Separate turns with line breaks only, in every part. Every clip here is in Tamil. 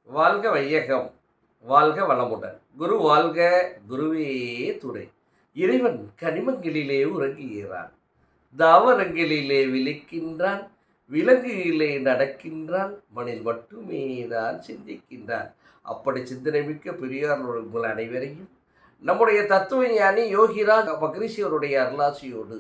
வாழ்க வையகம், வாழ்க வளமுடன். குரு வாழ்க, குருவே துணை. இறைவன் கனிமங்களிலே உறங்குகிறான், தாவரங்களிலே விழிக்கின்றான், விலங்குகளிலே நடக்கின்றான், மனில் மட்டுமே தான் சிந்திக்கின்றான். அப்படி சிந்தனை மிக்க பெரியார் உங்கள் அனைவரையும் நம்முடைய தத்துவ ஞானி யோகிராஜ் மகரிஷியருடைய அருளாசியோடு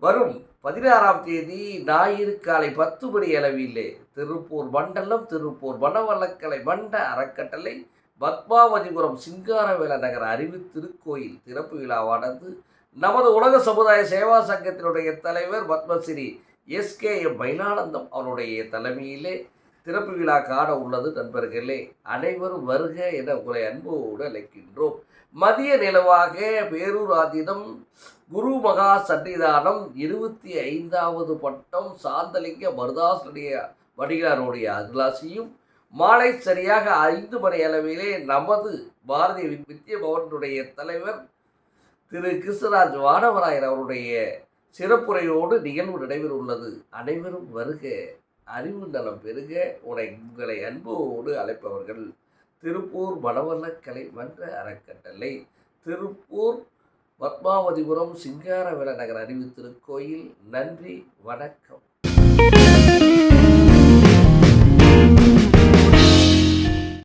வரும் 16ஆம் தேதி ஞாயிறு காலை 10 மணி அளவிலே திருப்பூர் மண்டலம், திருப்பூர் வனவளக்கலை மண்ட அறக்கட்டளை, பத்மாவதிபுரம் சிங்காரவேல நகர அறிவு திருக்கோயில் திறப்பு விழாவானது நமது உலக சமுதாய சேவா சங்கத்தினுடைய தலைவர் பத்மஸ்ரீ எஸ்கேஎம் மயிலானந்தம் அவருடைய தலைமையிலே திறப்பு விழா காண உள்ளது. நண்பர்களே, அனைவரும் வருக என உங்களை அன்போடு அழைக்கின்றோம். மதிய நிலவாக பேரூர் ஆதீனம் குரு மகா சன்னிதானம் 25வது பட்டம் சாந்தலிங்க மருதாசனுடைய வடிகாருடைய அருளாசியும் மாலை சரியாக 5 மணி அளவிலே நமது பாரதிய வித்ய பவனுடைய தலைவர் திரு கிருஷ்ணராஜ் வானவராயர் அவருடைய சிறப்புரையோடு நிகழ்வு நடைபெற உள்ளது. அனைவரும் வருக, அறிவு நலம் பெருக உங்களை அன்போடு அழைப்பவர்கள் திருப்பூர் வனவளக்கலை மன்ற அறக்கட்டளை, திருப்பூர் பத்மாவதிபுரம் சிங்காரவேல நகர் அறிவு திருக்கோயில். நன்றி, வணக்கம்.